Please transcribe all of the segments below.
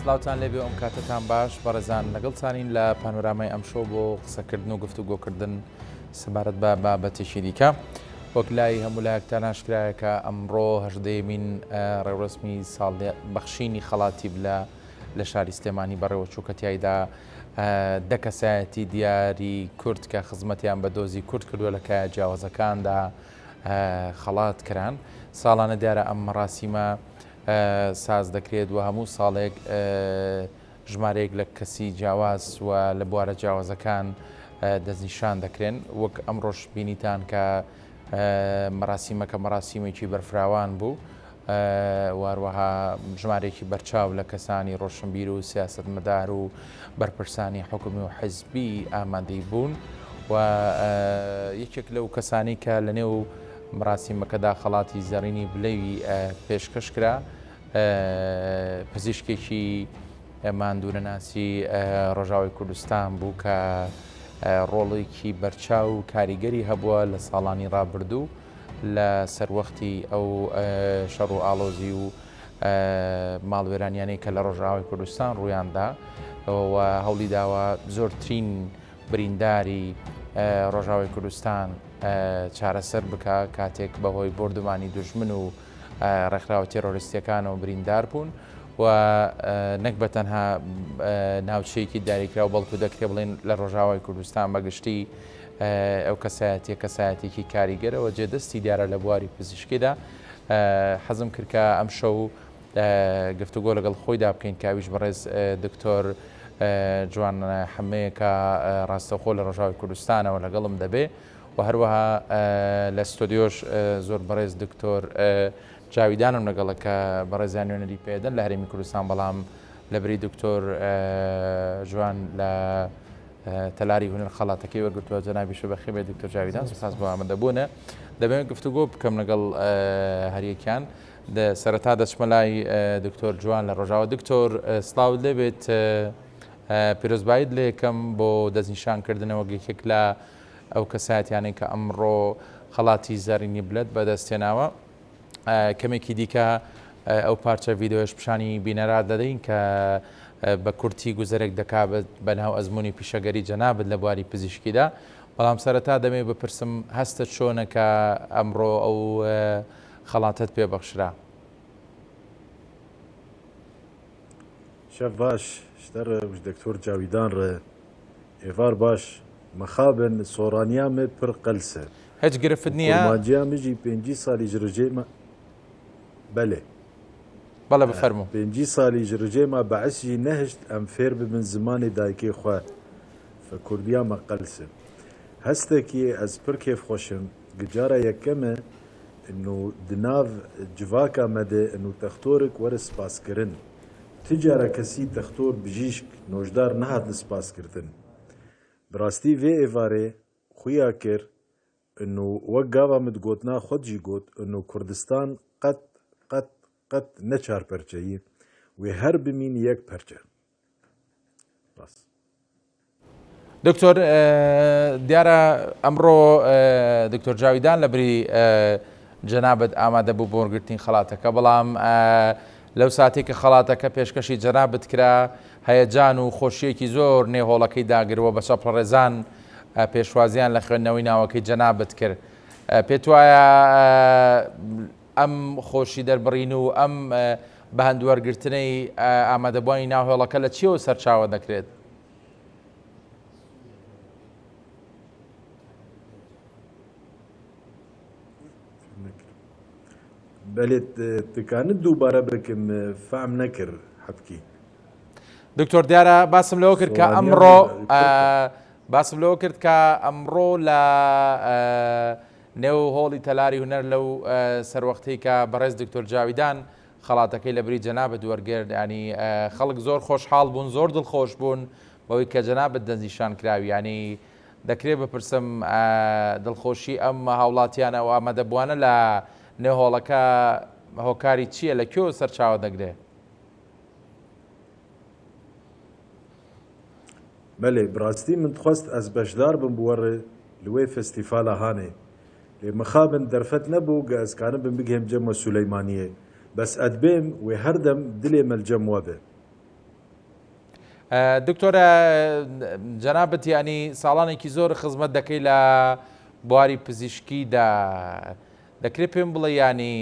سلااوان لێبێ ئەم کاتتان باش بەڕێزان لەگەڵتانین لە پانۆرامای ئەمشۆ بۆ قسەکردن و گفتوگۆکردن سەبارەت بە بابەتێکی دیکە وەک لای هەموو لایەکتان ئاشکرایە کە ئەمڕۆ هەژدەیەمین ڕێوڕسمی ساڵ بەخشینی خەڵاتی بلە لە شاری سلێمانی بەڕێوە چووکەتیایدا دە کەسایەتی دیاری کورد کە خزمەتیان بە دۆزی کورد کردووە لە کایە جیاوازەکاندا خەڵات کران. ساڵانە دیارە ئەم مەراسیمە ساز دەکرێت و هەموو ساڵێک ژمارەیەک لە کەسی جیاواز و لە بوارە جیاوازەکان دەستنیشان دەکرێن. وەک ئەمڕۆژ بینیتان کە مەراسیمەکە مەراسیمێکی بەرفراوان بوو، واروەها ژمارێکی بەرچاو لە کەسانی ڕۆشنبیر و سیاسەتمەدار و بەرپرسانی حکومی و حیزبی ئامادەی بوون و یەکێک لەو کەسانی کە لە نێو مەراسیمەکەدا خەڵاتی زەڕینی بلەوی پێشکەش کرا پزیشکێکی ماندوورەناسی ڕۆژاوای کوردستان بوو کە ڕۆڵێکی بەرچاو و کاریگەری هەبووە لە ساڵانی ڕابردوو لە سەروەختی ئەو شەڕ و ئاڵۆزی و ماڵوێرانیانەی کە لە ڕۆژاوای کوردستان ڕوویاندا و هەوڵی داوە زۆرترین برینداری ڕۆژاوای کوردستان چارەسەر بکە کاتێک بەهۆی بردومانی دوژمن و ڕێکخراوە تێرۆریستیەکانەوە بریندار بوون و نەک بە تەنها ناوچەیەکی داریکرا و بەڵکو دەکرێت بڵێن لە ڕۆژاوای کوردستان بەگشتی ئەو کەسایەتێکی کاریگەرەوە جێدەستی دیارە لە بواری پزیشکیدا. حەزم کرد کە ئەم شەو گفتوگۆ لەگەڵ خۆیدا بکەین کاویش بەڕێز دکتۆر جوان حەمەیەکە ڕاستەوخۆ لە ڕۆژاوای کوردستانەوە لەگەڵم دەبێ و هەروەها لە ستۆدیۆش زۆر بەڕێز دکتۆر جاویدانم لەگەڵە کە بەڕێزیان نوێنەری پێدەن لە هەرێمی کوردستان، بەڵام لەبری دکتۆر جوان لە تەلاری هونەر خەڵاتەکەی وەرگرتووە. جەنابیشە بەخێر بێت دکتۆر جاویدان، سپاس بۆ ئامادەبوونە. دەبێت گفتوگۆ بکەم لەگەڵ هەریەکیان. سەرەتا دەچمە لای دکتۆر جوان لە ڕۆژاوە. دکتۆر سڵاو لێبێت، پیرۆزبایت لێ یەکەم بۆ دەستنیشانکردنەوە یەکێک لە ئەو کەسایەتیانەی کە ئەمڕۆ خەڵاتی زەرینی بلەت بەدەستێناوە. کەمێکی دیکە ئەو پارچە ڤیدۆیش پیشانی بینەرا دەدەین کە بە کورتی گوزەرێک دەکات بەناو ئەزمموی پیشەگەری جەنابەت لە بواری پزیشکیدا. بەڵام سەرەتا دەمێ بپرسم هەستت چۆنە کە ئەمڕۆ ئەو خەڵاتت پێبەخشرا؟ شەف باش شتەر وش دکتۆر جاویدان ڕێ ئێوار باش مەخابن سۆرانیامێ پر قەلسە هیچ گرفت نییە؟ ماجیامژی 5 ساڵی ژرجێمە بەلێ بەڵێ بفەرموو. 5 ساڵی ژرجێمە بەعەسیی نەهشت ئەم فێر ببن زمانی دایکێ خوێ فە کوردیامە قەلسە هەستێکی ئەس پر کێف خۆشم گجارە یەکەمە ئنو دناو جڤاکە مەدە ئەنو تەختۆرک وەرە سپاسکردن تجارە کەسی تەختۆر بژیشک نۆژدار نەهات لە سپاسکردن براستی vê êvarê xuya kir û wek gava min digotna xwe jî got û Kurdistan qet ne çar perçeyî wê her bimîn yek perçe. Bas. دکتۆر دیارە ئەمڕۆ دکتۆر جاویدان لەبری جەنابەت ئامادە بوو بۆ وەرگرتنی خەڵاتەکە، بەڵام لەو ساتێک کە خەڵاتەکە پێشکەشی جەنابەت کرا هەیەجان و خۆشیەکی زۆر نێهۆڵەکەی داگرەوە بە چەپڵەڕێزان پێشوازیان لە خوێندنەوەی ناوەکەی جەنابەت کرد. پێت وایە ئەم خۆشی دەربڕین و ئەم بە هەندوەرگرتنەی ئامادەبوانی ناوهێڵەکە لە چیەوە سەرچاوە دەکرێت؟ بەلێت تکانت دووبارە بکەم فام نەکرد حەبکی. دکتۆر دیارە باسم لەوە کرد کە ئەمڕۆ لە نێو هۆڵی تەلاری هونەر لەو سەروەختی کە بەڕێز دکتۆر جاویدان خەڵاتەکەی لەبری جەنابەت وەرگرت، ینی خەڵک زۆر خۆشحاڵ بوون، زۆر دڵخۆش بوون بەوەی کە جەنابەت دەستنیشان کراوی. ینی دەکرێت بپرسم دڵخۆشی ئەم هاوڵاتیانە و ئامادەبووانە لە نێوهۆڵەکە هۆکاری چییە؟ لەکوێوە سەرچاوە دەگرێت؟ بەلێ براستی من دخواست ئەس بەشدار بم بوەڕێ لەوێ فستیڤالە هانێ لێ مەخابن دەرفەت نەبوو گە ئەسکانە بم بگەم جەمە سولەیمانیە بەس ئەدبێم وێ هەردەم دلێ مەلجەم وەبێ دکتۆرە جەنابەت ینی ساڵانێکی زۆر خزمەت دەکەی لە بواری پزیشکیدا، دەکرێت پێم بڵێ ینی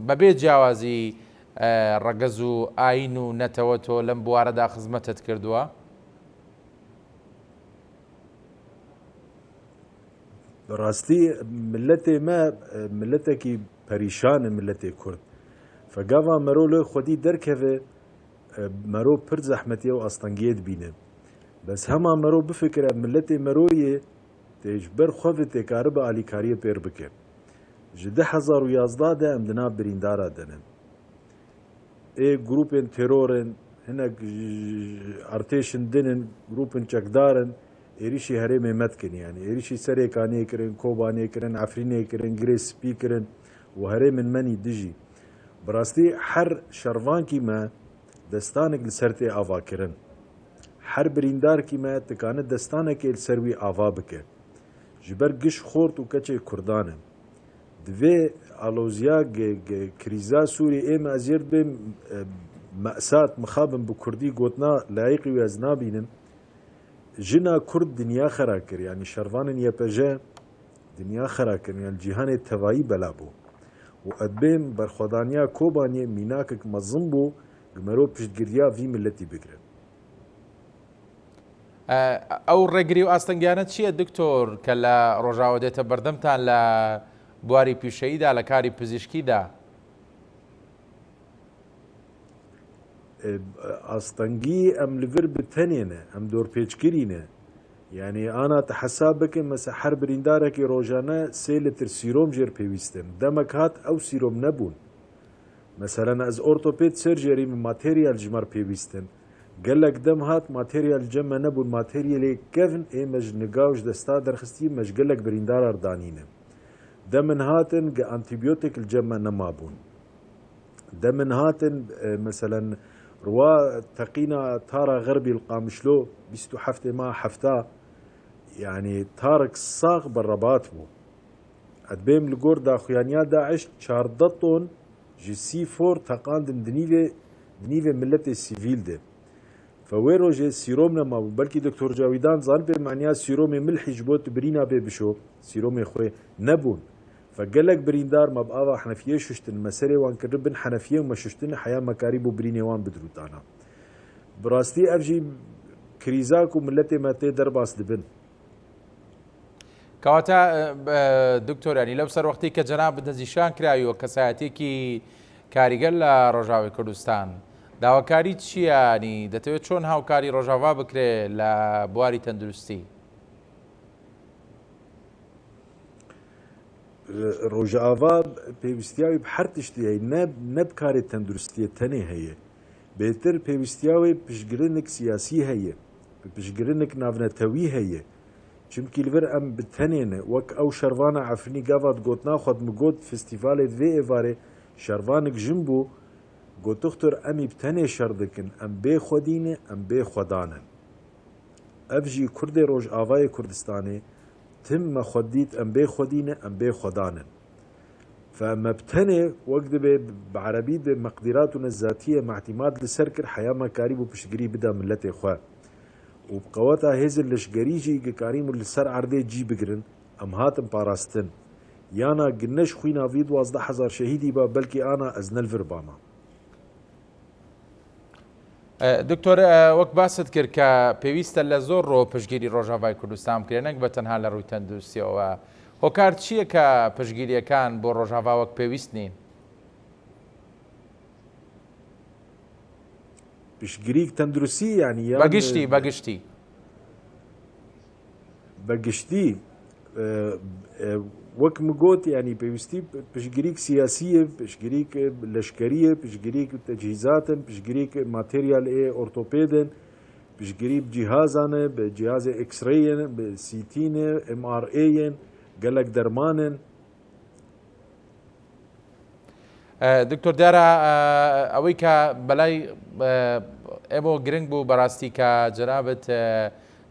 بەبێ جیاوازی ڕەگەز و ئاین و نەتەوە تۆ لەم بوارەدا خزمەتت کردووە؟ بەڕاستی ملەتێ مە ملەتێکی پەریشانە ملەتێ کورد فەگاوا مەرۆ لێ خودی دەرکەوێ مەرۆ پر زەحمەتیە و ئەستەنگێت بینێ بەس هەما مەرۆ بفکرە ملەتێ مەرۆیە تێژبەر خۆێ تێکارە بە ئالیکاریە پێر بکە ji 2011 de em di nav birîndara denin ê grûpên terorên hinek artêşin dinin grûpên çekdarin êrişî herêmê me dikin yani êrişî Serêkaniyê kirin, Kobaniyê kirin, Efrînê kirin, Girê Spî kirin û herêmên menî dijî bi rastî her şervankî me destanek li ser tê avakirin her birîndarkî me dikane destanekê li ser wî ava bike ji ber giş xort û keçê Kurdan in divê alozya krîza Sûrî êm ez ê dibêm me'sat mixabin bi Kurdî gotina layıqî wê ez nabînin jina Kurd dinya xera kir yani şervanên YPJ dinya xera kirin yani cîhanê tevayî bela bû û ez dibêm berxwedaniya Kobaniyê mînakek mezin bû gi merov piştgiriya vî milletî bigirin. ئەو ڕێگری و ئاستەنگیانە چییە دکتۆر کە لە ڕۆژاوە دێتە بەردەمتان لە بواری پیشەییدا لە کاری پزیشکیدا؟ ئاستەنگی ئەم لەڤر بتەنێنە ئەم دۆرپێچکرینە یعنی ئانا تەحەساب بکەن مەسە هەر بریندارێکی ڕۆژانە 3 لتر سیرۆم ژێر پێویستن دەمەک هات ئەو سیرۆم نەبوون مەسەرەن ئەز ئۆرتۆپێد سەرژێری ماتێریال ژمار پێویستن gelek dem hat materyal cemme nebûn materyalê kevin ê me ji nigaw ji desta derxistî me ji gelek birîndarar danîne demin hatin ge antîbiyotik li cemme nemabûn demin hatin meselen riwa teqîna tara xerbî li Qamişlo 27 ma hefta yani tarek sax berrebat bû edbêm li gor daxuyaniya Daeş 14 ton ji C4 teqandin dinîvê milletê sivîl de فوی روژه سیروم نما بلکه دکتر جاویدان زان به معنی سیروم ملحی جبوت برینا به بشو سیروم خوی نبون فقالك بريندار ما بقى حنفيه ششتن مسري وان كربن حنفيه وما ششتن حياه مكاريب وبريني وان بدروتانا براستي افجي كريزاك وملتي ما تي درباس دبن کەواتە دکتۆر ینی لەو سەر وەختی کە جەناب دەزیشان کرایوە کەسایەتێکی کاریگەر لە ڕۆژاوی کوردستان داواکاری چییە نی دەتەوێت چۆن هاوکاری ڕۆژاوا بکرێ لە بواری تەندروستی؟ ڕۆژاوا پێویستیاوی هەر تشتی هەیە نەبکارێت تەندروستیە تەنێ هەیە بێتر پێویستیاوی پشتگرنێک سیاسی هەیە پشتگرنێک ناونەتەوی هەیە چونکی لەبەر ئەم بتەنێنە وەک ئەو شەروانە عەفرینی گاوات گوتنا خۆت مگوت فستیڤالێ دوێ ئێوارێ شەروانێک ژن بوو گوتوختر ئەمی بتەنێ شەر دەکن ئەم بێ خۆدینێ ئەم بێ خۆدانن ئەف ژی کوردێ ڕۆژئاوای کوردستانê tim me xwedît em bê xwedîne em bê xwedanin فeme bitenê wek dibe bi erebî de meqdîrat û nezatiye mehtîmat li ser kir heya me karî bû piştgirî bida milletê xwe û bi qeweta hêzên leşgerî jî gikarîn û li ser erdê cî bigirin em hatin parastin yana gineş xwîna vî 12,000 şehîdî ba belkî ana ez nelvir bama دکتۆر وەک باست کرد کە پێویستە لە زۆر ڕۆ پشتگیری ڕۆژاوای کوردستان بکرێن نەک بە تەنها لە ڕووی تەندروستیەوە هۆکار چییە کە پشتگیریەکان بۆ ڕۆژاوا وەک پێویست نین؟ پشتگیری تەندروستی یعنی بەگشتی وەک مگوت ینی پێویستی پشتگیریک سیاسیە پشتگیریک لەشکریە پشتگیریک تەجهیزاتن پشتگیریک ماتریال ئۆرتۆپێدن پشتگیری جیهازانە بە جیهازە ئەکسرەیەن بە سیتینە MRAن gelek dermanên دکتۆر دیارە ئەوەی کە بەلای ئێمە گرنگ بوو بەڕاستی کە جەنابەت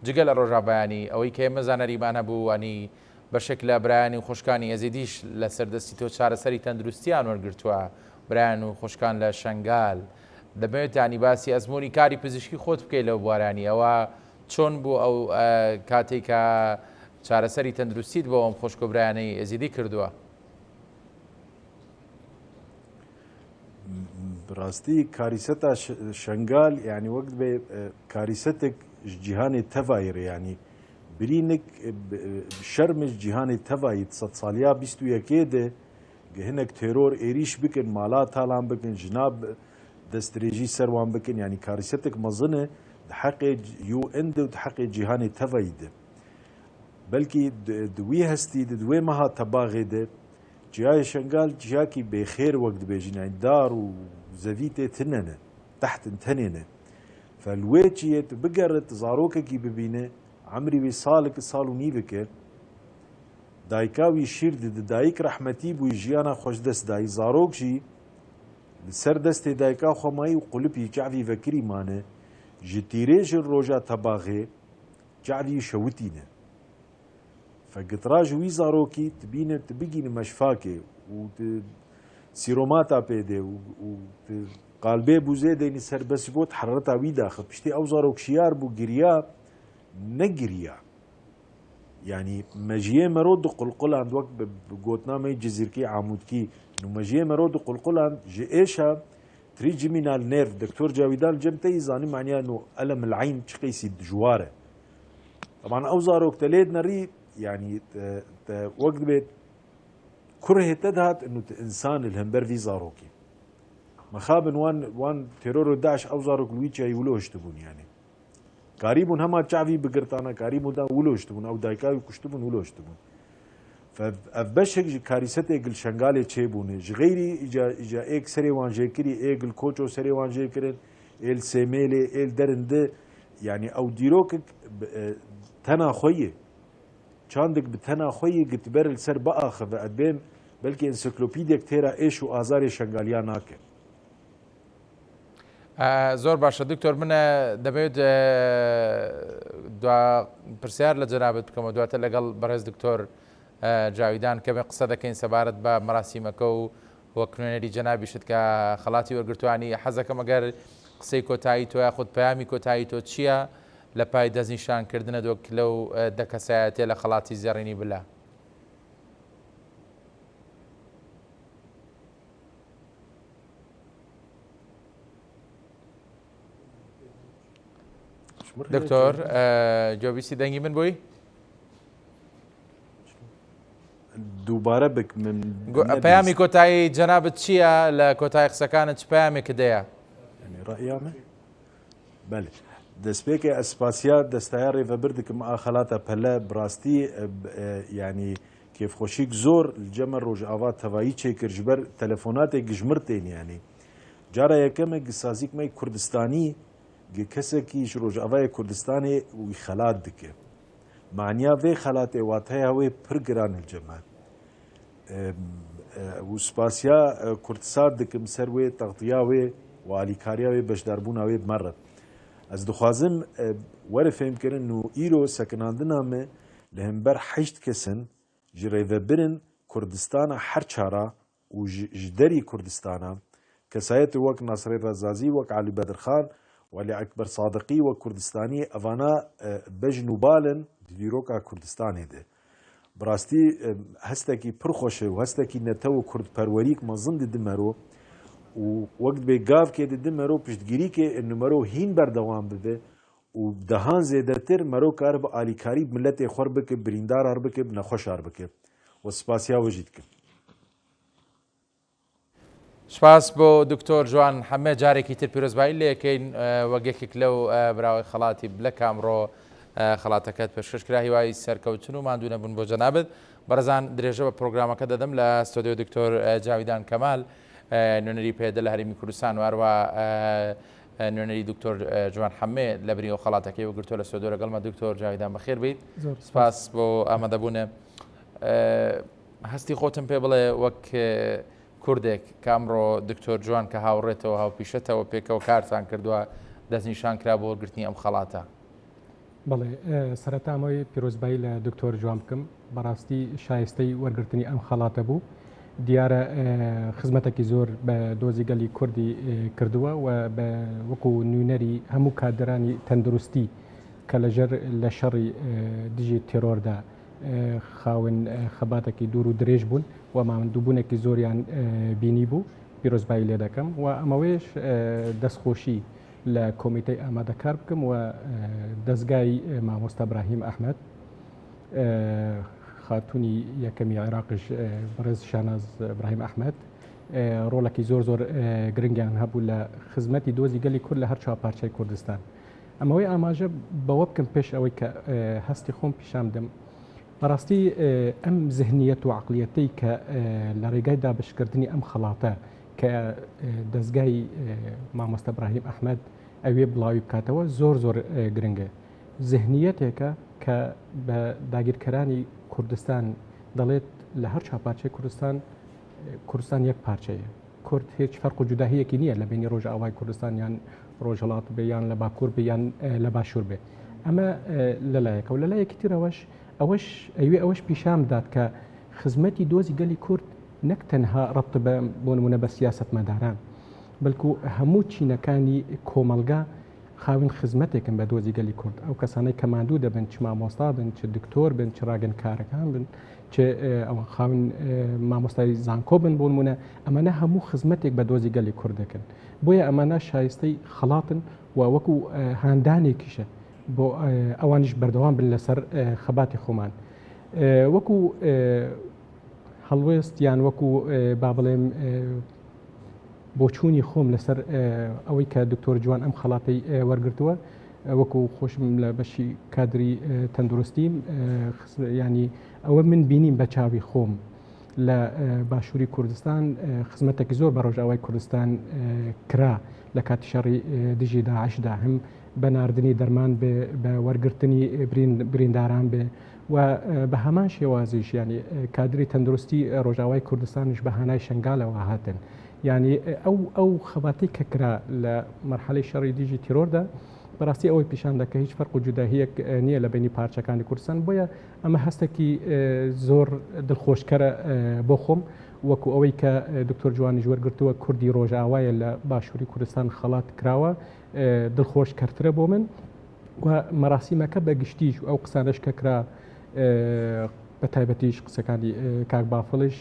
جگە لە ڕۆژاوایانی ئەوەی کە ئێمە زانەریمانە بوو وانی بەشێک لە برایانی و خوشکانی ئەزیدیش لە سەردەستی تۆ چارەسەری تەندروستیان وەرگرتووە برایان و خوشکان لە شەنگال دەبێت ینی باسی ئەزمموی کاری پزیشکی خۆت بکەیت لەو بوارانی ئەوە چۆن بوو ئەو کاتێک کە چارەسەری تەندروستیت بۆ ئەم خۆشکۆبرایانەی ئەزیدی کردووە؟ براستی کاریسەتا شنگال یعنی وەک بێ کاریسەتێک جیهانی تەڤایرە ینی برینێک شەرمش جیهانی تەڤایی سەد ساڵیا 21 دێ هەنێک تێرۆر عێریش بکن ماڵا تاڵان بکن ژناب دەستدرێژی سەروان بکن ینی کاریسەتێک مەزنە حەقێ UN و حەقێ جیهانی تەڤایی دێ بەلکی دوی هەستی دوێ مەها تەباغێ دێ جیای شنگال جیاکی بێخێر وەک دبێژینین دار و زەڤیتێ تنەنە تحتن تەنێنە فەلوێچیێت بگەڕێت زارۆکێکی ببینێ عمری وی ساڵێکی ساڵ و نیڤکە دایکاوی شیر دد دایک ڕەحمەتی بووی ژیانە خۆش دەست دای زارۆکژی سەر دەستێ دایکا خۆمایی و قولپی جعوی vekirîmane ji tîrêjin roja tebaxê cevî şewitîne fegitira ji wî zarokî dibîne tu bigînî meşfakê û tu sîromata pêdê û tu qalbê bûzê denî serbestî got hereta wî daxil piştî ew zarok şiyar bû giriya negiriya yani mejiyê mero di qulqulan wek bi gotnameyê cizîrkî amûdkî mejiyê mero di qulqulan ji êşa trigeminal nerv Doktor Cavidan cemteyî zanî maniya no elemil eyn çi qîsî dijwar e طبعا ew zarok te lê nerî yani wek dibêt kurhê te dihat û tu insan li hember vî zarokî mexabin wan teror Daeş ew zarok li wî çayî wilo hiştibûn yani karî bûn hema çavî bigirtana karî bûn da wilo hiştibûn ew daykavî kuştibûn wilo hiştibûn ev beşek ji karîsetê gil şengalê çêbûne ji xêrî îca êk serê wan jêkirî ê gil koço serê wan jêkirin êl sêmêlê êl derin di yani ew dîrokek tena xwe ye çandek bi tena xwe ye gitber li ser biaxive edbên belkî ensiklopîdek têra êş û azarê şengaliya nake زۆر باشە دکتۆر منە دەبێت پرسیار لە جەنابەت بکەمەوە دواتە لەگەڵ بەڕێز دکتۆر جاویدان کەمێ قسە دەکەین سەبارەت بە مەراسیمەکە و وەک نوێنەری جەنابیشت کە خەڵاتی وەرگرتوانی حەزەکەم ئەگەر قسەی کۆتایی تۆ یاخود پەیامی کۆتایی تۆ چییە لە پای دەستنیشانکردنە دۆک لەو دەکەسایەتێ لە خەڵاتی زێڕینی بلا دکتۆر جۆبیسی دەنگی من بووی دووبارە بک من پەیامی کۆتایی جەنابەت چییە لە کۆتایی قسەکانت چ پەیامێکت دەیە ڕائیامە بەێ دەستپێکی ئەسپاسیا دەستایە ڕێڤەبر دکم ئاخەلاتە پەلە بڕاستی ینی کێفخۆشیک زۆر جەمە ڕۆژئاوا تەوایی چێکرد ji ber تەلەفۆناتێک ژمر تێنیانی جارە یەکەمێک سازیکمەی کوردستانی کەسێکی ji ڕۆژئاوای کوردستانê wî xelat dike maniya vê xelatê wateya wê pir giran hilceme û spasiya kurtisar dikim ser wê textiya wê û alîkariya wê beşdarbûna wê mere ez dixwazim were fêmkirin û îro sekinandina me li hember heşt kesin ji rêvebirin Kurdistana her çara û ji derî Kurdistana kesayetê wek Nasirê Rezazî wek Alî Bedirxan Welî Ekber Sadiqî wek Kurdistanî evana bejn û balin di dîroka Kurdistanê de bi rastî hestekî pir xweş e û hestekî netew û kurdperwerîk mezin di dimero û wek dibê gavkê di dimero piştgirîkê numero hîn berdewam bibe û dehan zêdetir mero kar bi alîkarî milletê xwe bike birîndar bike bi nexweşar bike we spasiya we jî dikim سپاس بۆ دکتۆر جوان حەمێ جارێکی تر پیرۆزبایی لێ یەکەین وەگەکێک لەو براوی خەڵاتی بلە کامڕۆ خەڵاتەکەت پێشکەشکرا هیوای سەرکەوتن و ماندوو نەبوون بۆ جەنابەت بەڕێزان درێژە بە پرۆگرامەکە دەدەم لە ستۆدیۆ دکتۆر جاویدان کەمال نوێنەری پێدە لە هەرێمی کوردستان و هەروە نوێنەری دکتۆر جوان حەمێ لە بری و خەڵاتەکەی وەگرتۆ لە ستۆدیۆ لەگەڵمە دکتۆر جاویدان بەخێر بیت سپاس بۆ ئامادەبوونە هەستی خۆتم پێ بڵێ وەک کوردێک کامڕۆ دکتۆر جوان کە هاوڕێتەوە هاوپیشەتەوە پێکەوە کارتان کردووە دەستنیشان کرا بۆ وەرگرتنی ئەم خەڵاتە بەڵێ سەرەتامەوەی پیرۆزبایی لە دکتۆر جوان بکەم بەڕاستی شایستەی وەرگرتنی ئەم خەڵاتە بوو دیارە خزمەتێکی زۆر بە دۆزی گەلی کوردی کردووە و بە وەکو نوێنەری هەموو کادرانی تەندروستی کە لەژەر لە شەڕی دژی تێرۆردا خاون خەباتێکی دوور و درێژ بوون و مامەندووبوونێکی زۆریان بینی بوو پیرۆزبایی لێ دەکەم و ئەمەوەیش دەستخۆشی لە کۆمیتەی ئامادەکار بکەم و دەستگای مامۆستا براهیم ئەحمەد خاتونی یەکەمی عێراقش بەڕێز شاناز براهیم ئەحمەد ڕۆڵێکی زۆر گرنگیان هەبوو لە خزمەتی دۆزی گەلی کورد لە هەر چاپارچەی کوردستان. ئەمەوەی ئاماژە بەوە بکەم پێش ئەوەی کە هەستی خۆم پیشام دەم بەڕاستی ئەم زهنیەت و عقلیەتەی کە لە ڕێگای دابشکردنی ئەم خەڵاتە کە دەستگای مامۆستا براهیم ئەحمەد ئەوێ بڵاوی بکاتەوە زۆر گرنگە. زهنیەتێکە کە بە داگیرکەرانی کوردستان دەڵێت لە هەر چاپارچەی کوردستان یەک پارچەیە. کورد هیچ فەرق و جوداهیەکی نییە لە بینی ڕۆژ ئاوای کوردستان یان ڕۆژهەڵات بێ یان لە باکوور بێ یان لە باشوور بێ. ئەمە لەلایەکە و لەلایەکی ترەوەش ئەوەش پیشام دات کە خزمەتی دۆزی گەلی کورد نەک تەنها ڕەبت بۆ نمونە بە سیاسەتمەداران بەڵکو هەموو چینەکانی کۆمەلگا خاوین خزمەتێکن بە دۆزی گەلی کورد ئەو کەسانەی کە ماندوو دەبن چ مامۆستا بن چ دکتۆر بن چ ڕاگەنکارەکان بن چ ئەوە خاوین مامۆستای زانکۆ بن بۆ نمونە ئەمانە هەموو خزمەتێک بە دۆزی گەلی کورد دەکەن بۆیە ئەمانە شایستەی خەڵاتن و وەکو هاندانێکیشە بۆ ئەوانش بەردەوام بن لەسەر خەباتی خۆمان وەکو هەڵوێست یان وەکو با بڵێم بۆچوونی خۆم لەسەر ئەوەی کە دکتۆر جوان ئەم خەڵاتی وەرگرتووە وەکو خۆشم لە بەشی کادری تەندروستیم ینی ئەوە من بینیم بە چاوی خۆم لە باشووری کوردستان خزمەتێکی زۆر بە ڕۆژئاوای کوردستان کرا لە کاتی شەڕی دژی داعشدا هەم بە ناردنی دەرمان بە وەرگرتنی برینداران بێ و بە هەمان شێوازیش ینی کادری تەندروستی ڕۆژئاوای کوردستانش بە هانای شنگالەوە هاتن ینی ئەو خەباتی کە کرا لە مەرحەلەی شەڕی دژی تیرۆردا بەڕاستی ئەوەی پیشان دەکە هیچ فەرق و جوداهیەک نییە لە بینی پارچەکانی کوردستان بۆیە ئەمە هەستێکی زۆر دڵخۆشکەرە بۆ خۆم وەکو ئەوەی کە دکتۆر جوانیش وەرگرتووە کوردی ڕۆژئاوایە لە باشووری کوردستان خەڵات کراوە دڵخۆش کەرترە بۆ من و مەراسیمەکە بە گشتیش ئەو قسانەش کە کرا بە تایبەتیش قسەکانی کاک بافڵش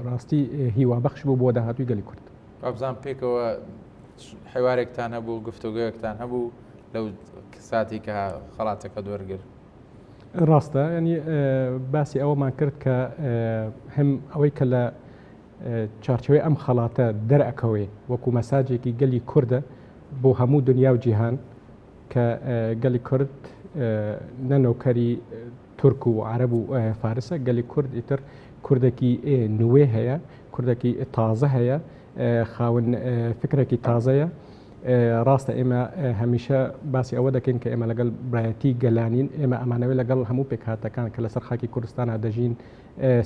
ڕاستی هیوابەخش بوو بۆ داهاتووی گەلی کورد. بابزان پێکەوە حیوارێکتان هەبوو گفتوگویەکتان هەبوو لەو ساتی کە خەڵاتەکە دووەرگر. ڕاستە ینی باسی ئەوەمان کرد کە هەم ئەوەی کە لە چارچەوەی ئەم خەڵاتە دەرئەکەوێ وەکو مەساجێکی گەلی کووردە بۆ هەموو دنیا و جیهان کە گەلی کورد نەنۆکەری تورک و عەرەب و فارسە گەلی کورد ئیتر کوردێکی نوێ هەیە کوردێکی تازە هەیە خاون فکرێکی تازەیە ڕاستە ئێمە هەمیشە باسی ئەوە دەکەین کە ئێمە لەگەڵ برایەتی گەلانین ئێمە ئەمانەوەی لەگەڵ هەموو پێکهاتەکان کە لەسەر خاکی کوردستانە دەژین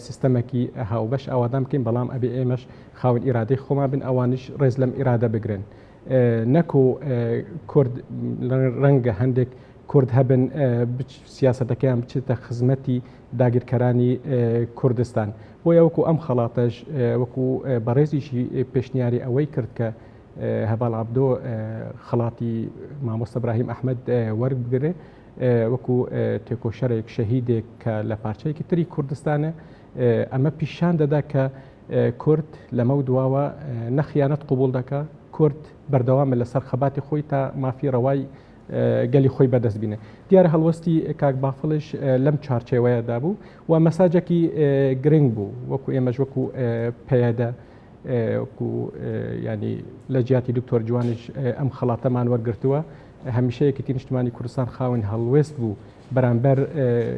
سیستەمێکی هاوبەش ئاوادام بکەین بەڵام ئەبێ ئێمەش خاون ئیرادەی خۆمان بن ئەوانش ڕێز لەم ئیرادە بگرن نەکو کورد ڕەنگە هەندێک کورد هەبن سیاسەتەکەیان بچێتە خزمەتی داگیرکەرانی کوردستان بۆیە وەکو ئەم خەڵاتەش وەکو بەڕێزیشی پێشنیاری ئەوەی کرد کە هەڤاڵ عەبدۆ خەڵاتی مامۆستا براهیم ئەحمەد وەربگرێ وەکو تێکۆشەرێک شەهیدێک کە لە پارچەیەکی تری کوردستانە ئەمە پیشان دەدا کە کورد لەمە دواوە نەخیانەت قوبوڵ دەکات کورد بەردەوامە لەسەر خەباتی خۆی تا مافی ڕەوای گەلی خۆی بەدەست بینێ دیارە هەڵوەستی کاک بافڵش لەم چارچێوەیەدا بوو و مەساجێکی گرنگ بوو وەکو ئێمەش وەکو پەیەدە وەکو ینی لە جیاتی دکتۆر جوانیش ئەم خەڵاتەمان وەرگرتووە هەمیشە یەکێتی نیشتمانی کوردستان خاوەن هەڵوێست بوو بەرامبەر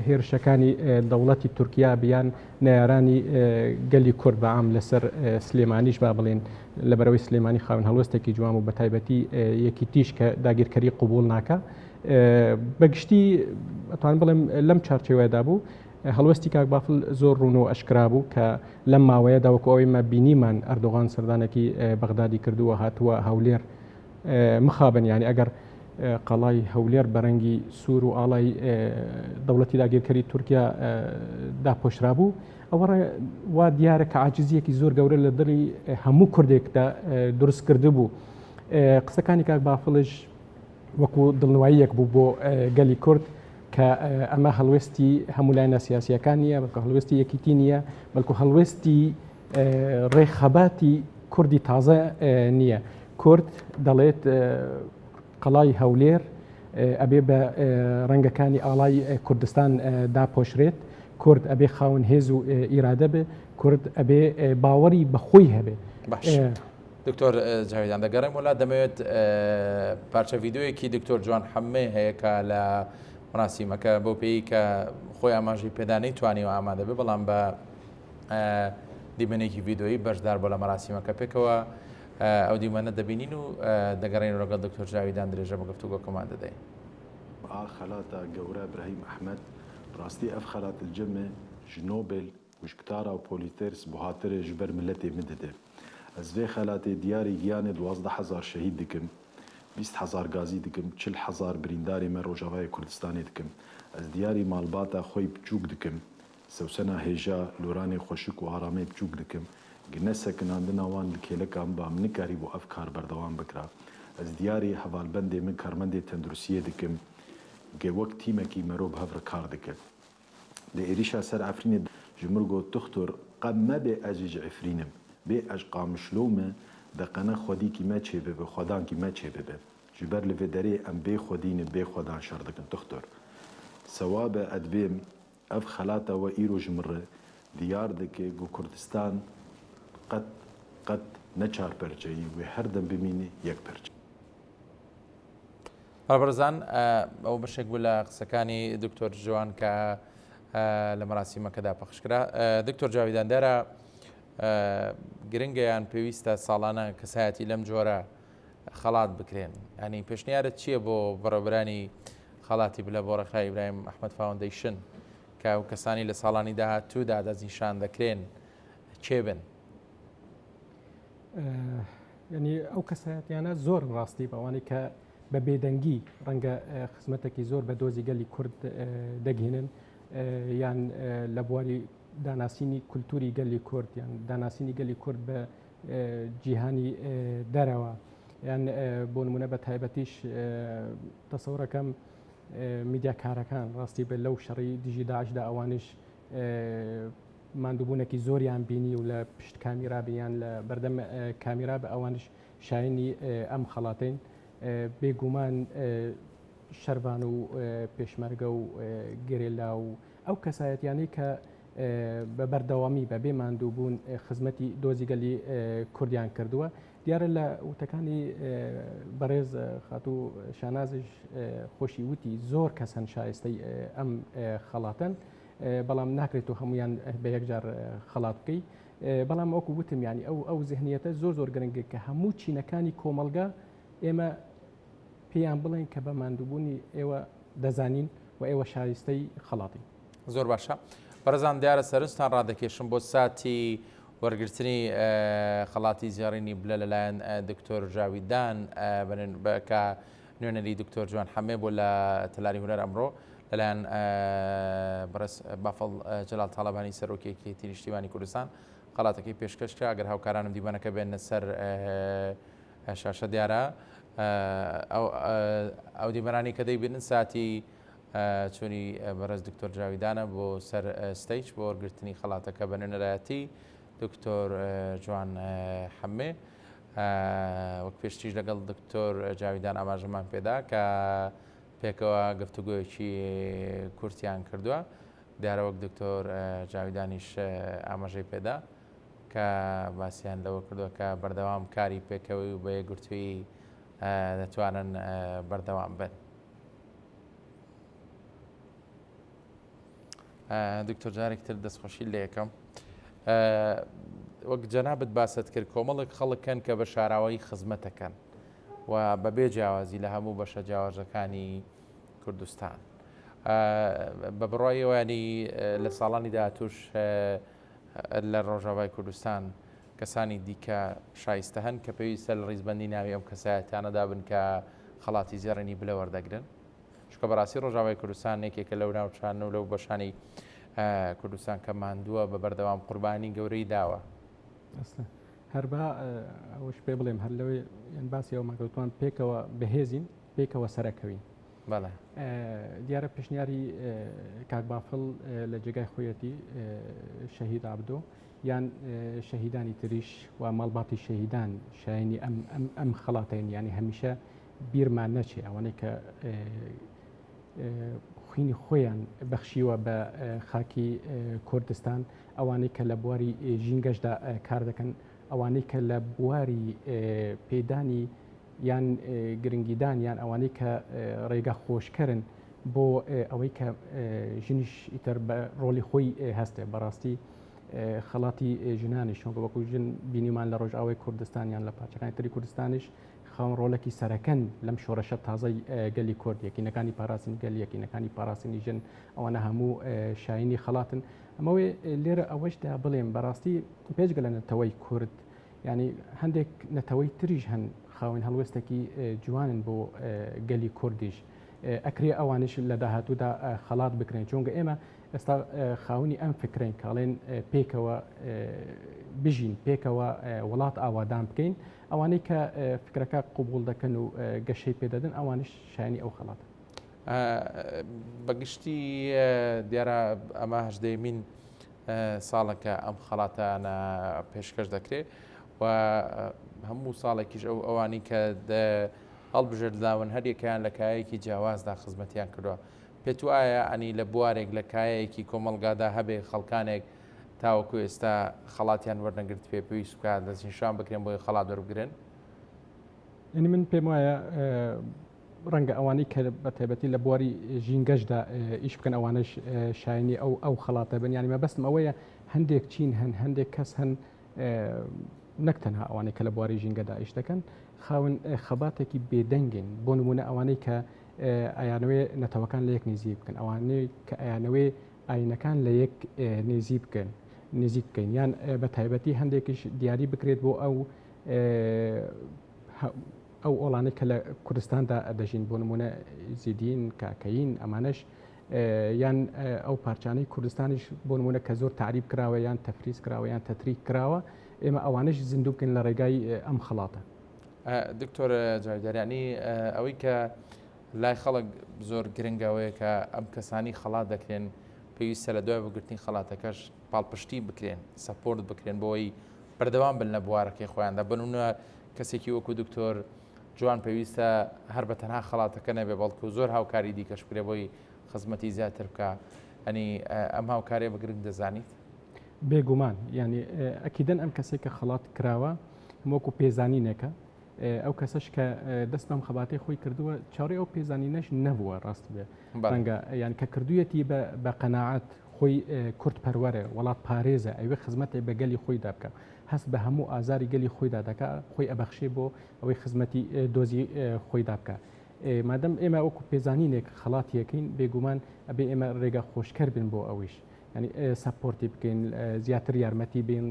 هێرشەکانی دەوڵەتی تورکیا بیان نەیارانی گەلی کورد بەعام لەسەر سلێمانیش با بڵێن لەبەرەوەی سلێمانی خاوەن هەڵوێستێکی جوان و بە تایبەتی یەکی تیش کە داگیرکەری قوبوڵ ناکە بەگشتی ئەتوان بڵێم لەم چارچێوەیەدا بوو هەڵوەستی کاک بافڵ زۆر ڕوون و ئەشکرا بوو کە لەم ماوەیەدا وەکو ئەوەی مە بینیمان ئەردۆغان سەردانێکی بەغدادی کردووە هاتووە هەولێر مخابن ینی ئەگەر قەڵای هەولێر بەرەنگی سوور و ئاڵای دەوڵەتی داگیرکەری تورکیا داپۆشرا بوو ئەوە وا دیارە کە عاجزیەکی زۆر گەورە لە دڵی هەموو کوردێکدا دروست کرده بوو. قسەکانی کاک بافڵش وەکو دڵنواییەک بوو بۆ گەلی کورد کە ئەمە هەڵوێستی هەموو لایەنە سیاسیەکان نیە، بەڵکو هەڵوێستی یەکیتی نییە، بەڵکو هەڵوێستی ڕێخەباتی کوردی تازە نییە. کورد دەڵێت قەڵای هەولێر ئەبێ بە ڕەنگەکانی ئاڵای کوردستان داپۆشرێت، کورد ئەبێ خاون هێز و ئیرادە بێ، کورد ئەبێ باوەری بەخۆی هەبێ. دکتۆر جاویدان دەگەڕێم وڵات دەمەوێت پارچە ڤیددیۆیەکی دکتۆر جوان حەمێ هەیە کە لە مراسیمەکە بۆ پێی کە خۆی ئاماژەی پێدانەی توانی و ئامادە بێ، بەڵام بە دیمەنێکی ڤیددیۆیی بەشدار بۆ لە مراسیمەکە پێکەوە ئەو دیمەنە دەبینین و دەگەڕین ڕۆگەڵ دکتۆر جاویدان درێژە بە گفتوگۆکەمان دەدەین. خەلاتە گەورە براهیم ئەحمەد ڕاستی ئەف خەلات الجەمە ji Nobel وشکتارا و پۆلیترس بۆ هاترێ ji ber milletê min dide. Ez vê xelatê diyarî giyanê 12,000 şehîd dikim, 20,000 gazî dikim, 40,000 birîndarê me Rojavayê Kurdistanê dikim. Ez diyarî malbata xwe biçûk dikim, sewsena hêja loranê xweşik û aramê biçûk dikim. Gine sekinandina wan li kêlekan ba min nikarî bo ev kar berdewam bikira. Ez diyarî hevalbendê min karmendê tenduristiyê dikim, gê wek tîmekî merov hev kar dikin. Li êrişa ser Efrînê ji mir got Tuxtur qe me bê ez jî ji Efrînim. Bê ez qamişlo me deqene xwedîkî me çê bibe, xwedankî me çê bibe. Ji ber li vê derê em bê xwedînê bê xwedan şer dikin Tuxtur. Sewabe edbêm ev xelata we îro ji min re diyar dike ku Kurdistan qet ne çar perçeyî wê her dem bimînî yek perçe. بەڕێزان ئەو بەشێک بوو لە قسەکانی دکتۆر جوان کە لە مەراسیمەکەدا پەخشکرا. دکتۆر جاویدان دیارە گرنگیان پێویستە ساڵانە کەسایەتی لەم جۆرە خەڵات بکرێن، ینی پێشنیارت چییە بۆ بەڕێوەبرانی خەڵاتی بلە بۆ ڕێکخراوی ئیبراهیم ئەحمەد فاوندیشن کە ئەو کەسانی لە ساڵانی داهاتوودا دەستنیشان دەکرێن چێ بن؟ ینی ئەو کەسایەتیانە زۆر ڕاستی بەوانی کە بە بێدەنگی ڕەنگە خزمەتێکی زۆر بە دۆزی گەلی کورد دەگهێنن یان لە بواری داناسینی کولتوری گەلی کورد یان داناسینی گەلی کورد بە جیهانی دەرەوە یان بۆ نمونە بە تایبەتیش تەسەورەکەم میدیاکارەکان ڕاستی بە لەو شەڕی دژی داعشدا ئەوانش ماندووبوونێکی زۆریان بینی و لە پشت کامیرا بیان لە بەردەم کامیرا بە ئەوانش شاینی ئەم خەڵاتین بێگومان شەربان و پێشمەرگە و گرێلا و ئەو کەسایەتیانەی کە بە بەردەوامی بە بێ ماندووبوون خزمەتی دۆزی گەلی کوردیان کردووە. دیارە لە وتەکانی بەڕێز خاتوو شانازش خۆشی وتی زۆر کەسەن شایستەی ئەم خەڵاتن، بەڵام ناکرێت و هەمویان بە یەکجار خەڵات بکەی، بەڵام وەکو وتم ینی ئەو زیهنیەتە زۆر زۆر گرنگە کە هەموو چینەکانی کۆمەلگا ئێمە پێیان بڵێن کە بە ماندووبوونی ئێوە دەزانین و ئێوە شایستەی خەڵاتی. زۆر باشە. بەڕێزان دیارە سەرنجتان ڕادەکێشم بۆ ساتی وەرگرتنی خەڵاتی زیێڕینی بلە لەلایەن دکتۆر جاویدان بەکە نوێنەری دکتۆر جوان حەمێ بۆ لە تەلاری هونەر ئەمڕۆ لەلایەن بەڕێز بافڵ جەلال تاڵەبانی سەرۆکیەکی نیشتیمانی کوردستان خەڵاتەکەی پێشکەشکرا. ئەگەر هاوکارانم دیمەنەکە بێنە سەر شاشە دیارە ئەو دیمەرانی کە دەیبینن ساتی چۆنی بەڕێز دکتۆر جاویدانە بۆ سەر ستەیج بۆ وەرگرتنی خەڵاتەکە بە نوێنەرایەتی دکتۆر جوان حەمێ. وەک پێشتیش لەگەڵ دکتۆر جاویدان ئاماژەمان پێدا کە پێکەوە گفتوگۆیەکی کورتیان کردووە، دیارە وەک دکتۆر جاویدانیش ئاماژەی پێدا کە باسییان لەوە کردووە کە بەردەوام کاری پێکەوەی و بە یەکگرتووی دەتوانن بەردەوام بن. دکتۆر جارێکتر دەستخۆشی لە یەکەم وەک جەنابەت باست کرد کۆمەڵێک خەڵکن کە بە شاراوەی خزمەتەکەن و بەبێ جیاوازی لە هەموو بەشە جیاوازەکانی کوردستان بە بڕایەوەنی لە ساڵانی داهاتووش لە ڕۆژاوای کوردستان کەسانی دیکە شایستە هەن کە پێویستە لە ڕیزبەندی ناوی ئەم کەسایەتیانەدا بن کە خەڵاتی زیێڕینی بلە وەردەگرن. چکە بەڕاستی ڕۆژاوای کوردستان یەکێکە لەو ناوچان و لەو بەشانی کوردستان کە ماندووە بە بەردەوام قوربانی گەورەی داوە. ئەستا هەربا ئەوش پێ بڵێم هەر لەوەی یان باسی ئەو ماگەوتوان پێکەوە بەهێزین پێکەوە سەرەکەوین. بەڵێ دیارە پێشنیاری کاک بافڵ لە جێگای خۆیەتی شەهید عەبدۆ یان شەهیدانی تریش و مەڵباتی شەهیدان شایانی ئەم خەڵاتین ینی هەمیشە بیرمان نەچێ ئەوانەی کە خوینی خۆیان بەخشیوە بە خاکی کوردستان ئەوانەی کە لە بواری ژینگەشدا کار دەکەن ئەوانەی کە لە بواری پێدانی یان گرنگیدان یان ئەوانەی کە ڕێگە خۆشکردن بۆ ئەوەی کە ژنیش ئیتر بە ڕۆلی خۆی هەستێ بەڕاستی خەڵاتی ژنانی شۆ وەکو ژن بینیمان لە ڕۆژئاوای کوردستان یان لە پارچەکانی تری کوردستانیش خاوەن ڕۆلێکی سەرەکەن لەم شۆڕەشە تازای گەلی کورد یەکینەکانی پاراستنی گەل یەکینەکانی پاراستنی ژن ئەوانە هەموو شاینی خەڵاتن ئەمەوەی لێرە ئەوەشدا بڵێم بەڕاستی پێشگە لە نەتەوەی کورد ینی هەندێک نەتەوەی تریش هەن خاوەن هەڵوێستێکی جوانن بۆ گەلی کوردیش ئەکرێ ئەوانش لە داهاتوودا خەڵات بکرێن چونکە ئێمە ئێستا خاوەنی ئەم فکرین کاڵێن پێکەوە بژین پێکەوە وڵات ئاوادان بکەین ئەوانەی کە فکرەکە قوبول دەکەن و گەشەی پێدەدەن ئەوانش شایانی ئەو خەڵاتە. بەگشتی دیارە ئەمە هەژدەیەمین ساڵێکە ئەم خەڵاتانە پێشکەش دەکرێت و هەموو ساڵێکیش ئەوانی کە هەڵبژێرداون هەریەکەیان لە کایەکی جیاوازدا خزمەتیان کردووە. پێت وایە ئەنی لە بوارێک لە کایەکی کۆمەڵگادا هەبێ خەڵکانێک تاوەکو ئێستا خەڵاتیان وەرنەگرت پێویست بکات دەستنیشان بکرێن بۆی خەڵات وەربگرن. ینی من پێم وایە ڕەنگە ئەوانەی کە بە تایبەتی لە بواری ژینگەشدا ئیش بکەن ئەوانش شایانی ئەو خەڵاتە بن ینی مەبەستم ئەوەیە هەندێک چین هەندێک کەس هەن نەکتەنها ئەوانەی کە لە بواری ژینگەدا ئیش دەکەن خاون خەباتێکی بێدەنگن بۆ نمونە ئەوانەی کە ئایانەوەی نەتەوەکان لە یەک نێزی بکەن ئەوانەی کە ئایانەوەی ئاینەکان لە یەک نێزی بکەن نزیک بکەین یان بە تایبەتی هەندێکیش دیاری بکرێت بۆ ئەو ئۆڵانەی کە لە کوردستاندا دەژین بۆ نمونە زیدین کاکەین ئەمانش یان ئەو پارچانەی کوردستانیش بۆ نمونە کە زۆر تعریب کراوە یان تەفریز کراوە یان تەتریک کراوە ئێمە ئەوانش زیندوو بکەین لە ڕێگای ئەم خەڵاتە. دکتۆر جاویداریانی ئەوەی کە لای خەڵک زۆر گرنگەوەیە کە ئەم کەسانی خەڵات دەکرێن پێویستە لە دوای بگرتنی خەڵاتەکەش پاڵپشتی بکرێن سەپۆرت بکرێن بۆی بەردەوام بن لە بوارەکەی خۆیاندا بنونە کەسێکی وەکو دکتۆر جوان پێویستە هەر بە تەنها خەڵاتەکە نەبێ بەڵکو زۆر هاوکاری دیکەش بکرێ بۆی خزمەتی زیاتر بکە ئەنی ئەم هاوکارێ بەگرنگ دەزانیت بێگومان ینی ئەکیدەن ئەم کەسێک کە خەڵات کراوە وەکو پێزانینێکە ئەو کەسش کە دەست بەم خەباتەی خۆی کردووە چاڕی ئەو پێزانینەش نەبووە ڕاست بێ ڕەنگە یان کە کردوویەتی بە قەناعەت خۆی کورد پەروەرە وڵات پارێزە ئەوێ خزمەتی بە گەلی خۆیدا بکە هەست بە هەموو ئازاری گەلی خۆیدا دەکا خۆی ئەبەخشێ بۆ ئەوەی خزمەتی دۆزی خۆیدا بکە مادەم ئێمە وەکو پێزانینێک خەڵاتیەکەین بێگومان ئەبێ ئێمە ڕێگە خۆشکەر بن بۆ ئەویش ینی سەپۆرتی بکەین زیاتر یارمەتی بین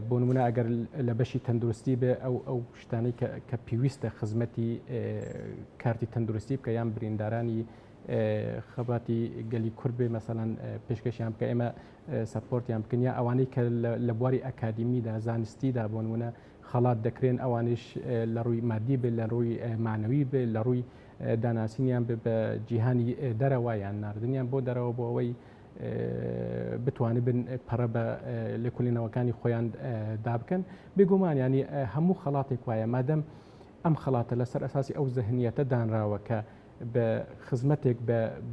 بۆ نمونە ئەگەر لە بەشی تەندروستی بێ ئەو شتانەی کە پێویستە خزمەتی کارتی تەندروستی بکە یان بریندارانی خەباتی گەلی کورد بێ مەسەڵەن پێشکەشیان بکە ئێمە سەپۆرتیان بکەن یا ئەوانەی کە لە بواری ئەکادمیدا زانستیدا بۆ نمونە خەڵات دەکرێن ئەوانش لە ڕووی مادی بێ لە ڕووی مانەوی بێ لە ڕووی داناسینیان بە جیهانی دەرەوە یان نردنیان بۆ دەرەوە بۆ ئەوەی بتوانێت بن پەڕە بە لێکۆلینەوەکانی خۆیان دابکەن بێگومان ینی هەموو خەڵاتێک وایە مادەم ئەم خەڵاتە لەسەر ئەساسی ئەو زەهنیەتە دانراوە کە بە خزمەتێک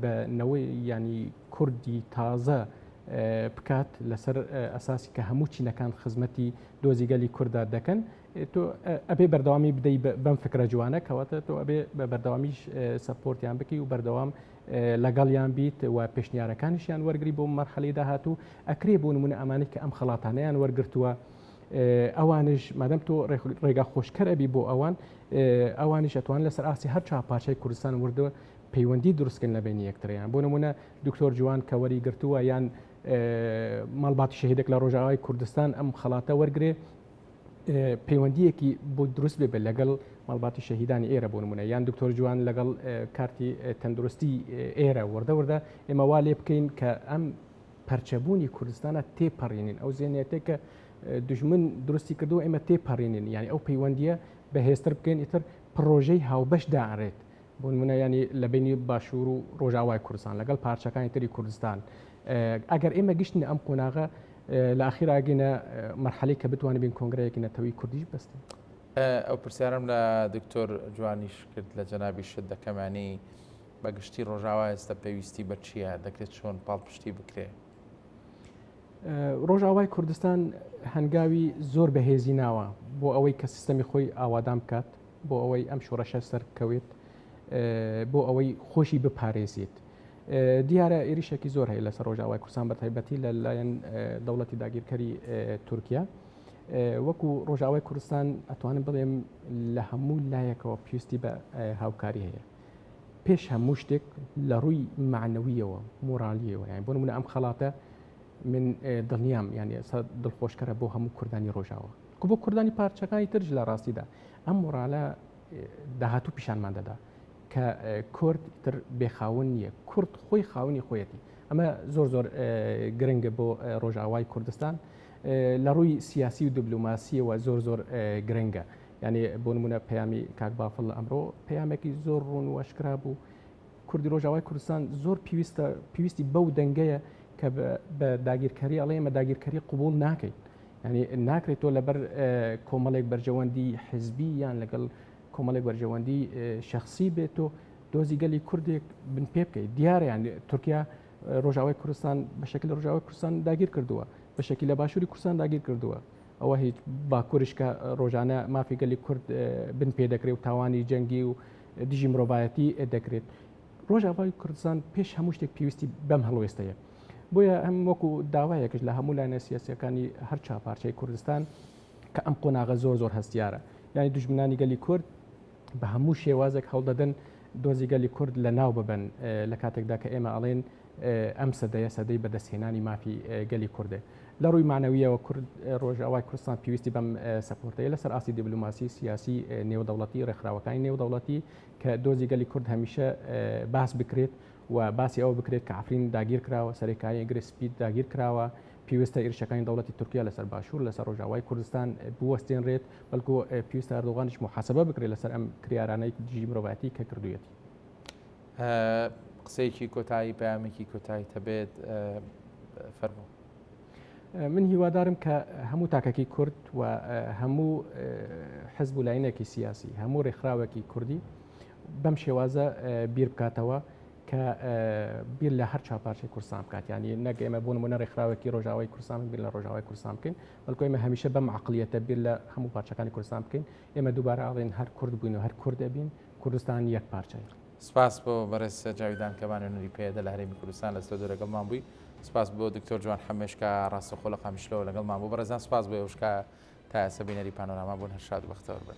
بە نەوەی ینی کوردی تازە بکات لەسەر ئەساسی کە هەموو چینەکان خزمەتی دۆزیگەلی کووردا دەکەن تۆ ئەبێ بەردەوامی بدەی بەم فکرە جوانە کەواتە تۆ ئەبێ بە بەردەوامیش سەپۆرتیان بکەی و بەردەوام لەگەڵیان بیت و پێشنیارەکانیشیان وەرگری بۆ مەرحەلەی داهاتوو ئەکرێ بۆ نمونە ئەمانەی کە ئەم خەڵاتانەیان وەرگرتووە ئەوانش مادەم تۆ ڕێگا خۆشکەر ئەبی بۆ ئەوانیش ئەتوان لەسەر ئاسی هەر چاپارچەی کوردستان وردەوە پەیوەندی دروستکردن لە بینی یەکتریان بۆ نمونە دکتۆر جوان کە وەری گرتووە یان مەڵباتی شەهیدێک لە ڕۆژاوای کوردستان ئەم خەڵاتە وەرگێ پەیوەندیەکی بۆ دروست بێ لەگەڵ مەڵباتی شەهیدانی ئێرە بۆ نمونە یان دکتۆر جوان لەگەڵ کارتی تەندروستی ئێرە وەردە ئێمە وا لێ بکەین کە ئەم پەرچەبوونی کوردستانە تێپەڕێنین ئەو زێنێتێک کە دژمن درستی کردو ئێمە تێپەڕێنین ینی ئەو پەیوەندیە بەهێزتر بکەین ئیتر پرۆژەی هاوبەش داڕێت بۆ نمونە ینی لە بینی باشوور و ڕۆژاوای کوردستان لەگەڵ پارچەکانی تری کوردستان ئەگەر ئێمە گشتن ئەم قۆناغە لە ئاخیراگەینە مەرحەلەی کە بتوانین بین کۆنگرەیەکی نەتەوەی کوردیش بەستین. ئەو پرسیارم لە دکتۆر جوانیش کرد لە جەنابی شت دەکەمانی بەگشتی ڕۆژاوا ئێستا پێویستی بە چییە دەکرێت چۆن پاڵپشتی بکرێ؟ ڕۆژاوای کوردستان هەنگاوی زۆر بەهێزی ناوە بۆ ئەوەی کە سیستەمی خۆی ئاوادام بکات بۆ ئەوەی ئەم شۆڕەشە سەرکەوێت بۆ ئەوەی خۆشی بپارێزیت. دیارە عێریشێکی زۆر هەیە لەسەر ڕۆژاوای کوردستان بە تایبەتی لەلایەن دەوڵەتی داگیرکەری تورکیا وەکو ڕۆژاوای کوردستان ئەتوانم بڵێم لە هەموو لایەکەوە پێویستی بە هاوکاری هەیە پێش هەموو شتێک لە ڕووی معنەویەوە مۆرالیەوە یان بۆ نمونە ئەم خەڵاتە من دڵنیام یعنی دڵخۆشکەرە بۆ هەموو کوردانی ڕۆژاوە بۆ کوردانی پارچەکانی ترج لە ڕاستیدا ئەم مۆرالە داهاتوو پیشانمان دەدا کە کورد تر بێخاون نییە کورد خۆی خاونی خۆیەتی ئەمە زۆر گرنگە بۆ ڕۆژاوای کوردستان لە ڕووی سیاسی و دیبلۆماسیەوە زۆر گرنگە یعنی بۆ نمونە پەیامی کاک بافڵ ئەمڕۆ پەیامێکی زۆر ڕوون و ئەشکرا بوو کوردی ڕۆژاوای کوردستان زۆر پێویستی بەو دەنگەیە کە بە داگیرکاری ئەڵێ ئێمە داگیرکاری قبول ناکەین ینی ناکرێتەوە لەبەر کۆمەڵێک بەرژەوەندی حزبی یان لەگەڵ کۆمەڵێک بەرژەوەندی شخصی بێت و دۆزی گەلی کوردێک بن پێ بکەیت دیارە یان تورکیا ڕۆژاوای کوردستان بە شکل ڕۆژاوای کوردستان داگیر کردووە بە شکل لە باشووری کوردستان داگیر کردووە ئەوە هیچ باکوورش کە ڕۆژانە مافی گەلی کورد بن پێ دەکرێت و تاوانی جەنگی و دژی مرۆڤایەتی دەکرێت ڕۆژاوای کوردستان پێش هەموو شتێک پێویستی بەم هەڵوێستەیە بۆیە ئەم وەکو داوایەکەش لە هەموو لایەنە سیاسیەکانی هەر چاپارچەی کوردستان کە ئەم قۆناغە زۆر هەستیارە یعنی دوژمنانی گەلی کورد بە هەموو شێوازێک هەوڵدەدەن دۆزی گەلی کورد لە ناو ببن لە کاتێکدا کە ئێمە ئەڵێن ئەم سەدەی بەدەستهێنانی مافی گەلی کوردێ لە ڕووی معنەویەوە کورد ڕۆژاوای کوردستان پێویستی بەم سەپۆرتەیە لەسەر ئاسی دیبلۆماسی سیاسی نێودەوڵەتی ڕێکخراوەکانی نێودەوڵەتی کە دۆزی گەلی کورد هەمیشە باس بکرێت و باسی ئەوە بکرێت کە ئافرین داگیر کراوە سەرێکایی گرسپید داگیر کراوە پێویستە ئێرشەکانی دەوڵەتی تورکیا لەسەر باشوور لەسەر ڕۆژاوای کوردستان بوەستێنرێت بەڵکو پێویستە ئەردۆغانیش محاسبە بکرێت لەسەر ئەم کریارانەی دژی مرۆڤایەتی کە کردوویەتی. قسەیەکی کۆتایی پەیامێکی کۆتایی تەبێت فەرموو. من هیوادارم کە هەموو تاکەکی کورد و هەموو حزب و لاینێکی سیاسی هەموو ڕێکخراوێکی کوردی بەم شێوازە بیر بکاتەوە کە بیر لە هەر چاپارچەی کوردستان بکات ینی نەک ئێمە بوون نمونە ڕێکخراوێکی ڕۆژاوای کوردستان بیر لە ڕۆژاوای کوردستان بکەین بەڵکو ئێمە هەمیشە بەم عەقڵیەتە بیر لە هەموو پارچەکانی کوردستان بکەین ئێمە دووبارە ئاڵێن هەر کورد بووین و هەر کورد دەبین کوردستان یەک پارچەیە. سپاس بۆ بەڕێز جاویدان کەمانێنەری پێدە لە هەرێمی کوردستان لە ستۆدیۆ لەگەڵمان بووی سپاس بۆ دکتۆر جوان حەمێشکە ڕاستەخۆ لە قامیشلەوە لەگەڵمان بوو بەڕێزان سپاس بۆ ئێوەشکە تا ئێستا بینەری پانۆراما بوون هەر شاد و بەختەوەر بن.